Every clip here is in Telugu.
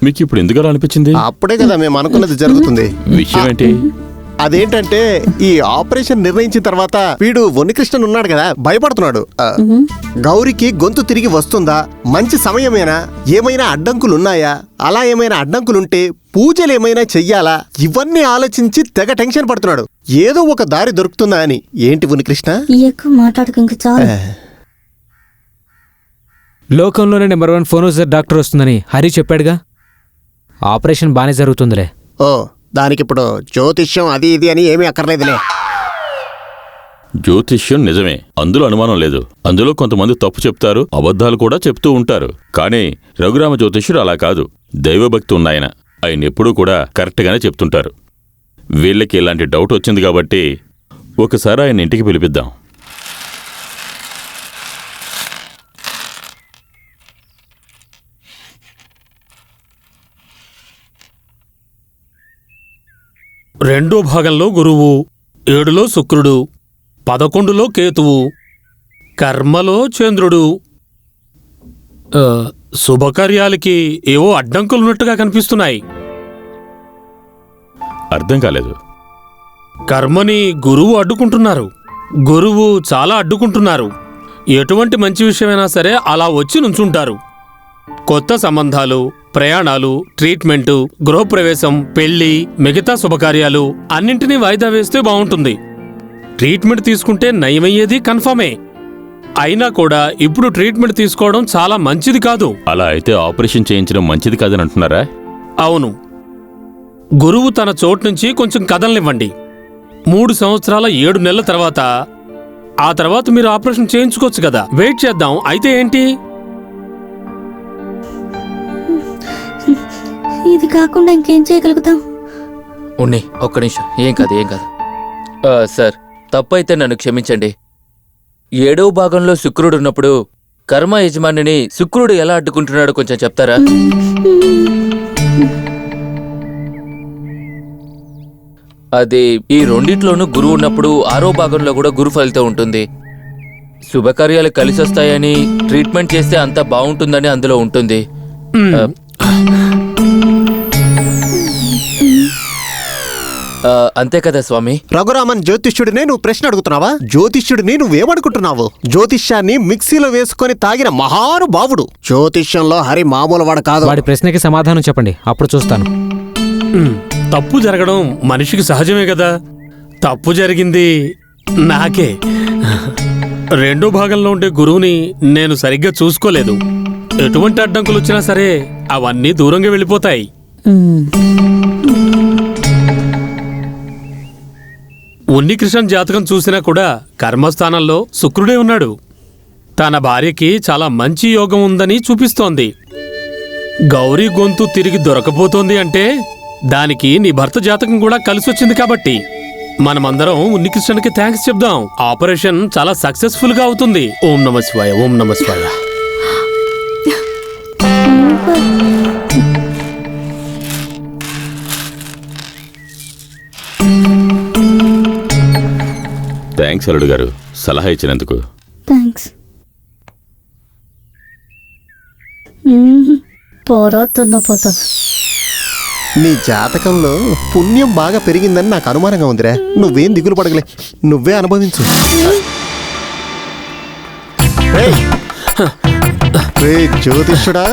మీకు ఇప్పుడు ఎందుకు అలా అనిపించింది? అప్పుడే కదా మేము అనుకున్నది జరుగుతుంది. విషయం ఏంటి? అదేంటంటే ఈ ఆపరేషన్ నిర్ణయించిన తర్వాత వీడు వన్నికృష్ణన్ ఉన్నాడు కదా, భయపడుతున్నాడు. గౌరికి గొంతు తిరిగి వస్తుందా, మంచి సమయమేనా, ఏమైనా అడ్డంకులున్నాయా, అలా ఏమైనా అడ్డంకులుంటే పూజలు ఏమైనా చెయ్యాలా, ఇవన్నీ ఆలోచించి తెగ టెన్షన్ పడుతున్నాడు. ఏదో ఒక దారి దొరుకుతుందా అని. ఏంటి వన్నికృష్ణ? ఎక్కువ మాట్లాడకు, ఇంక చాలు. లోకంలోనే నెంబర్ 1 ఫోనోజర్ డాక్టర్ వస్తుందని హరి చెప్పాడుగా. ఆపరేషన్ బానే జరుగుతుందిలే. ఓ, దానికిప్పుడు జ్యోతిష్యం అది ఇది అని ఏమీ అక్కర్లేదులే. జ్యోతిష్యం నిజమే, అందులో అనుమానం లేదు. అందులో కొంతమంది తప్పు చెప్తారు, అబద్ధాలు కూడా చెప్తూ ఉంటారు. కానీ రఘురామ జ్యోతిష్యుడు అలా కాదు. దైవభక్తి ఉన్నాయన. ఆయన ఎప్పుడూ కూడా కరెక్ట్గానే చెప్తుంటారు. వీళ్ళకి ఇలాంటి డౌట్ వచ్చింది కాబట్టి ఒకసారి ఆయన ఇంటికి పిలిపిద్దాం. రెండో భాగంలో గురువు, 7లో శుక్రుడు, 11లో కేతువు, కర్మలో చంద్రుడు. శుభకార్యాలకి ఏవో అడ్డంకులున్నట్టుగా కనిపిస్తున్నాయి. అర్థం కాలేదు. కర్మని గురువు అడ్డుకుంటున్నారు. గురువు చాలా అడ్డుకుంటున్నారు. ఎటువంటి మంచి విషయమైనా సరే అలా వచ్చి నుంచుంటారు. కొత్త సంబంధాలు, ప్రయాణాలు, ట్రీట్మెంటు, గృహప్రవేశం, పెళ్లి, మిగతా శుభకార్యాలు అన్నింటినీ వాయిదా వేస్తే బావుంటుంది. ట్రీట్మెంట్ తీసుకుంటే నయమయ్యేది కన్ఫర్మే. అయినా కూడా ఇప్పుడు ట్రీట్మెంట్ తీసుకోవడం చాలా మంచిది కాదు. అలా అయితే ఆపరేషన్ చేయించడం మంచిది కాదని అంటున్నారా? అవును. గురువు తన చోటు నుంచి కొంచెం కదలనివ్వండి. 3 సంవత్సరాల 7 నెలల తర్వాత ఆ తర్వాత మీరు ఆపరేషన్ చేయించుకోవచ్చు కదా. వెయిట్ చేద్దాం. అయితే ఏంటి? ఇది కాకుండా ఇంకేం చేయగలుగుతాం? ఉన్ని ఒక్క నిమిషం. ఏం కాదు. సార్, తప్పైతే నన్ను క్షమించండి. 7వ భాగంలో శుక్రుడు ఉన్నప్పుడు కర్మ యజమానిని శుక్రుడు ఎలా అడ్డుకుంటున్నాడో కొంచెం చెప్తారా? అది ఈ రెండిట్లోనూ గురువు ఉన్నప్పుడు 6వ భాగంలో కూడా గురు ఫలితం ఉంటుంది. శుభకార్యాలు కలిసొస్తాయని, ట్రీట్మెంట్ చేస్తే అంతా బాగుంటుందని అందులో ఉంటుంది. అంతే కదా స్వామి? రఘురామన్ జ్యోతిష్యుడినే నువ్వు ప్రశ్న అడుగుతున్నావా? జ్యోతిష్యుడిని నువ్వేమనుకుంటున్నావు? జ్యోతిష్యాన్ని మిక్సీలో వేసుకొని తాగిన మహానుభావుడు. జ్యోతిష్యంలో హరి మామూలు వాడు కాదు. వాడి ప్రశ్నకి సమాధానం చెప్పండి, అప్పుడు చూస్తాను. తప్పు జరగడం మనిషికి సహజమే కదా. తప్పు జరిగింది నాకే. రెండో భాగంలో ఉండే గురువుని నేను సరిగ్గా చూసుకోలేదు. ఎటువంటి అడ్డంకులు వచ్చినా సరే అవన్నీ దూరంగా వెళ్ళిపోతాయి. ఉన్నికృష్ణన్ జాతకం చూసినా కూడా కర్మస్థానంలో శుక్రుడే ఉన్నాడు. తన భార్యకి చాలా మంచి యోగం ఉందని చూపిస్తోంది. గౌరీ గొంతు తిరిగి దొరకపోతోంది అంటే దానికి నీ భర్త జాతకం కూడా కలిసొచ్చింది కాబట్టి మనమందరం ఉన్నికృష్ణన్కి థ్యాంక్స్ చెప్దాం. ఆపరేషన్ చాలా సక్సెస్ఫుల్ గా అవుతుంది. ఓం నమ శివాయ, ఓం నమ శివాయ. థ్యాంక్స్ అల్లుడు గారు, సలహా ఇచ్చినందుకు. థ్యాంక్స్. పోతా. నీ జాతకంలో పుణ్యం బాగా పెరిగిందని నాకు అనుమానంగా ఉందిరా. నువ్వేం దిగులు పడగలే, నువ్వే అనుభవించు. జ్యోతిష్యుడా,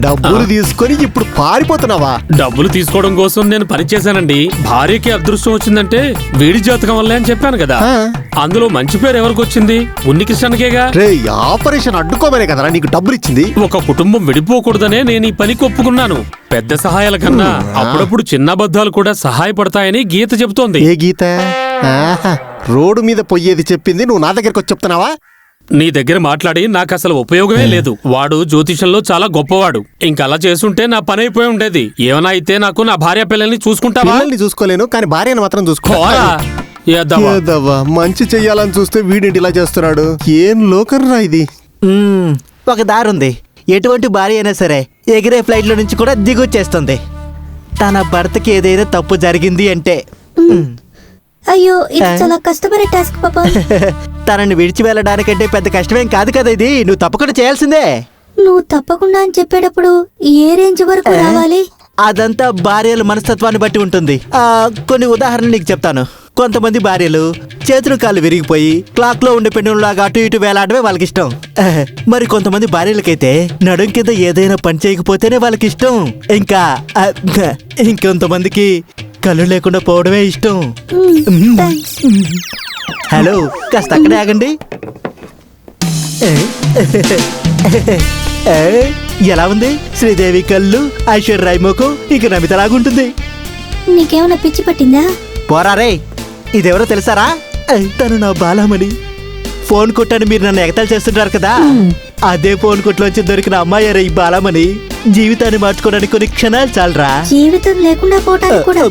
డబ్బులు తీసుకొని ఇప్పుడు పారిపోతున్నావా? డబ్బులు తీసుకోవడం కోసం నేను పనిచేశానండి. భార్యకి అదృష్టం వచ్చిందంటే వీడి జాతకం వల్లే అని చెప్పాను కదా. అందులో మంచి పేరు ఎవరికి వచ్చింది? ఉన్నికృష్ణన్కేగా. ఆపరేషన్ అడ్డుకోమనే కదరా నీకు డబ్బులు ఇచ్చింది. ఒక కుటుంబం విడిపోకూడదనే నేను ఈ పనికి ఒప్పుకున్నాను. పెద్ద సహాయాల కన్నా అప్పుడప్పుడు చిన్న అబద్ధాలు కూడా సహాయపడతాయని గీత చెబుతోంది. ఏ గీత? రోడ్డు మీద పొయ్యేది చెప్పింది నువ్వు నా దగ్గరకు వచ్చి చెప్తున్నావా? నీ దగ్గర మాట్లాడి నాకు అసలు ఉపయోగమే లేదు. వాడు జ్యోతిషంలో చాలా గొప్పవాడు. ఇంకలా చేసుంటే నా పని అయిపోయి ఉండేది. ఏమైనా అయితే నాకు నా భార్య పిల్లల్ని చూసుకుంటావా? చూసుకోలేను, కానీ భార్యను మాత్రం చూసుకోవాలా? మంచి చెయ్యాలని చూస్తే వీడింటి ఇలా చేస్తున్నాడు. ఏం లోకర్రా ఇది? ఒక దారుంది. ఎటువంటి భార్య అయినా సరే ఎగిరే ఫ్లైట్లో నుంచి కూడా దిగొచ్చేస్తుంది. తన భర్తకి ఏదైనా తప్పు జరిగింది అంటే. అయ్యో, ఇది చాలా కష్టపడే టాస్క్ పాపా. తనని విడిచి వెళ్ళడానికంటే పెద్ద కష్టమేం కాదు కదా ఇది. నువ్వు తప్పకుండా చేయాల్సిందే. నువ్వు తప్పకుండా అని చెప్పేటప్పుడు ఏ రేంజ్ వరకు రావాలి? అదంతా భార్యల మనస్తత్వాన్ని బట్టి ఉంటుంది. కొన్ని ఉదాహరణలు నీకు చెప్తాను. కొంతమంది భార్యలు చేతులు కాళ్ళు విరిగిపోయి క్లాక్ లో ఉండే పెన్నులాగా అటు ఇటు వేలాడమే వాళ్ళకి ఇష్టం. మరి కొంతమంది భార్యలకైతే నడుం కింద ఏదైనా పని చేయకపోతేనే వాళ్ళకి ఇష్టం. ఇంకొంతమందికి కళ్ళు లేకుండా పోవడమే ఇష్టం. హలో, కాస్త అక్కడే ఆగండి. ఎలా ఉంది శ్రీదేవి కళ్ళు, ఐశ్వర్య ముఖం ఇక నమితలాగుంటుంది. నీకేమైనా పిచ్చి పట్టిందా? పోరారే, ఇదెవరో తెలుసారా? తను నా బాలమణి. ఫోన్ కొట్టని మీరు నన్ను ఎగతాలు చేస్తుంటారు కదా, అదే ఫోన్ కొట్టులోంచి దొరికిన అమ్మాయి ఈ బాలమణి. జీవితాన్ని మార్చుకోవడానికి కొన్ని క్షణాలు చాలరా. జీవితం లేకుండా పోవటానికి కూడా.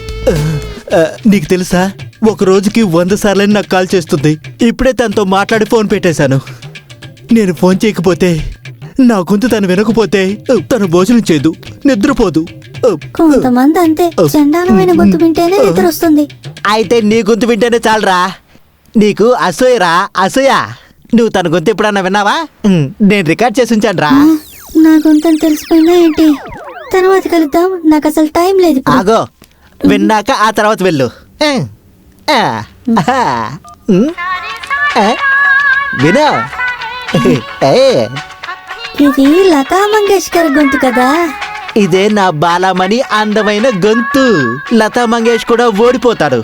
నీకు తెలుసా, ఒక రోజుకి 100 సార్లని నాకు కాల్ చేస్తుంది. ఇప్పుడే తనతో మాట్లాడి ఫోన్ పెట్టేశాను. నేను ఫోన్ చేయకపోతే, నా గొంతు తను వినకపోతే తను భోజనం చేయదు, నిద్రపోదు. కొంతమంది అంతే, చండాలమైన గొంతు వింటేనే నిద్ర వస్తుంది. అయితే నీ గొంతు వింటేనే చాలరా. నీకు అసూయరా, అసూయ. నువ్వు తన గొంతు ఎప్పుడన్నా విన్నావా? నేను రికార్డ్ చేసి ఉంచాను రా. నా గొంతు అని తెలిసిపోయిందా ఏంటి? తర్వాత కలుద్దాం, నాకు అసలు టైం లేదు ఇప్పుడు. ఆగో, విన్నాక ఆ తర్వాత వెళ్ళు. విను. ఇది లతా మంగేష్కర్ గొంతు కదా. ఇదే నా బాలమణి అందమైన గొంతు. లతా మంగేష్ కూడా ఓడిపోతాడు.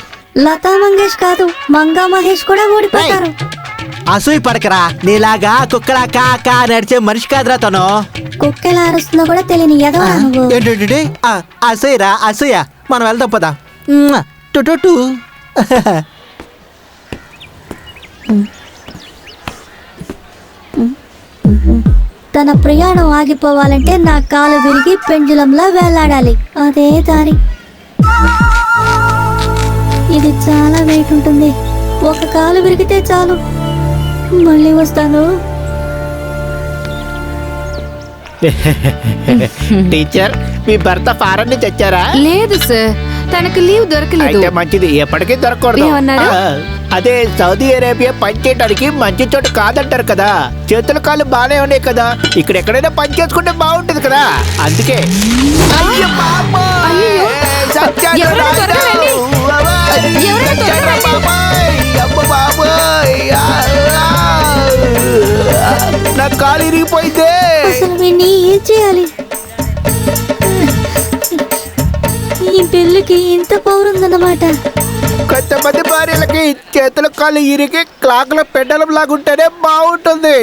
లతా మంగేష్ కాదు, మంగా మహేష్ కూడా ఓడిపోతారు. అసూయ పడకరా. నీలాగా కుక్కలా కాకా నడిచే మనిషి కాదురా తను. కుక్క ఎలా అరుస్తుందో కూడా తెలియని ఎదవా నువ్వు. ఏంటంటే అసూయరా, అసూయ. మనం వెళ్దాం పదా. టు తన ప్రయాణం ఆగిపోవాలంటే నా కాలు విరిగి పెంజులంలా వేలాడాలి. అదే దారి. ఇది చాలా వెయిట్ ఉంటుంది. ఒక కాలు విరిగితే చాలు. మళ్ళీ వస్తాను. టీచర్, మీ భర్త ఫారెన్ నుంచి వచ్చారా? లేదు సార్, తనకు లీవ్ దొరకలేదు. అయితే మంచిది, ఎప్పటికీ దొరకకూడదు. ఏమన్నారు? అదే సౌదీ అరేబియా పని చేయడానికి మంచి చోటు కాదంటారు కదా. చేతుల కాళ్ళు బానే ఉన్నాయి కదా, ఇక్కడ ఎక్కడైనా పని చేసుకుంటే బాగుంటుంది కదా, అందుకే. అయ్యో బాబోయ్! అయ్యయ్యో! సత్యాలు ఎవరైనా రాయుడు! త్వరగా రండి! ఎవరైనా త్వరగా రండి! బాబాయ్! అమ్మ బాబోయ్! నా కాలు ఇరిగిపోయిందే. అసలు వీడిని ఏం చేయాలి? ఈ పెళ్ళికి ఇంత పౌరుందన్నమాట. కొంతమంది భార్యలకి చేతుల కాళ్ళు ఇరిగి క్లాక్ల పెండలం లాగుంటేనే బాగుంటుంది.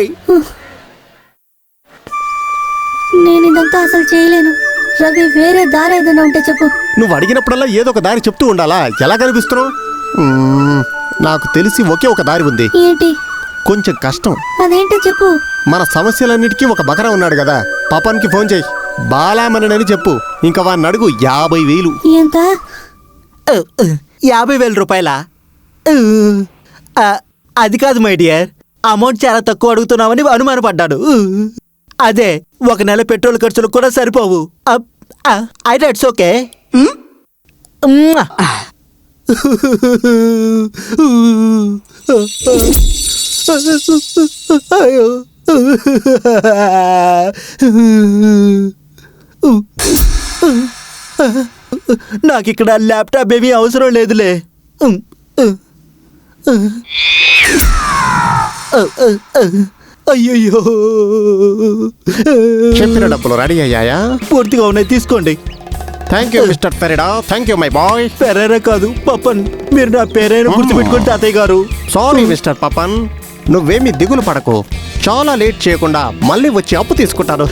నేను ఇదంతా అసలు చేయలేను. రవి, వేరే దారి ఏదైనా ఉంటే చెప్పు. నువ్వు అడిగినప్పుడల్లా ఏదో ఒక దారి చెప్తూ ఉండాలా? ఎలా కనిపిస్తున్నావు? నాకు తెలిసి ఒకే ఒక దారి ఉంది. ఏంటి? కొంచెం కష్టం. అదేంటో చెప్పు. మన సమస్యలన్నిటికీ ఒక బకరా ఉన్నాడు కదా, పాపానికి ఫోన్ చేయి. బాలామణి చెప్పు. ఇంకా వాడిని అడుగు 50,000. ఎంత? 50,000 రూపాయలా? అది కాదు మై డియర్, అమౌంట్ చాలా తక్కువ అడుగుతున్నామని అనుమానపడ్డాడు. అదే, ఒక నెల పెట్రోల్ ఖర్చులు కూడా సరిపోవు. అయితే ఇట్స్ ఓకే. అయ్యో, నాకిక్కడ ల్యాప్టాప్ ఏమీ అవసరం లేదులే. అయ్యయ్యో, చెప్పిన డబ్బులు రెడీ అయ్యాయా? పూర్తిగా ఉన్నాయి, తీసుకోండి. Thank you mister Ferida. Thank you my boy. Ferreira కాదు, పప్పన్. మీరు నా పేరైనా గుర్తుపెట్టుకోండి తాతయ్య గారు. సారీ మిస్టర్ పపన్, నువ్వేమి దిగులు పడకు. చాలా లేట్ చేయకుండా మళ్ళీ వచ్చి అప్పు తీసుకుంటాను.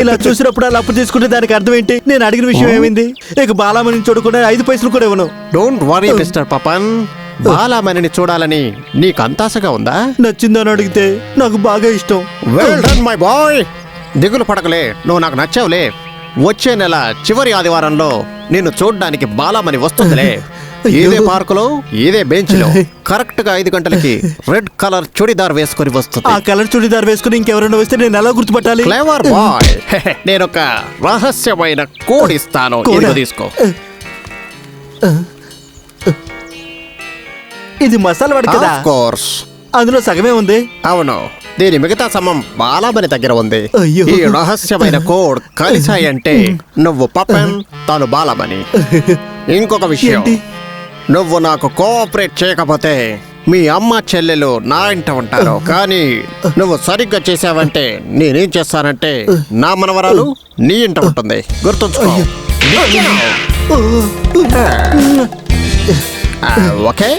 ఇలా చూసినప్పుడు అలా అప్పు తీసుకుంటే దానికి అర్థం ఏంటి? నేను అడిగిన విషయం ఏమైంది? ఇక బాలామణి చూడకుండా 5 పైసలు కూడా ఇవ్వను. Don't worry mister Papan. బాలామణిని చూడాలని నీకు అంతాసగా ఉందా? నచ్చిందని అడిగితే నాకు బాగా ఇష్టం. Well done my boy. దిగులు పడకలే, నువ్వు నాకు నచ్చావులే. వచ్చే నెల చివరి ఆదివారంలో నిన్ను చూడ్డానికి బాలామణి వస్తుందిలే. ఇదే పార్కులో, ఇదే బెంచ్ లో కరెక్ట్ గా 5 గంటలకి రెడ్ కలర్ చుడిదార్ వేసుకొని వస్తుంది. ఆ కలర్ చుడిదార్ వేసుకుని ఇంకెవరైనా వస్తే నేను ఎలా గుర్తుపట్టాలి? Clever boy. నేను ఒక రహస్యమైన కోడ్ ఇస్తాను, ఇదిగో తీసుకో. ఇది మసాలా వడ కదా? Of course. అందులో సగమే ఉంది. అవును, దీని మిగతా సమం బాలామణి దగ్గర ఉంది. అయ్యో. ఈ రహస్యమైన కోడ్ కలిసాయంటే నువ్వు పపన్, తను బాలమని. ఇంకొక విషయం, నువ్వు నాకు కోఆపరేట్ చేయకపోతే మీ అమ్మ చెల్లెలు నా ఇంట ఉంటారు. కానీ నువ్వు సరిగ్గా చేసావంటే నేనేం చేస్తానంటే నా మనవరాలు నీ ఇంట ఉంటుంది. గుర్తుంచుకో. ఓకే.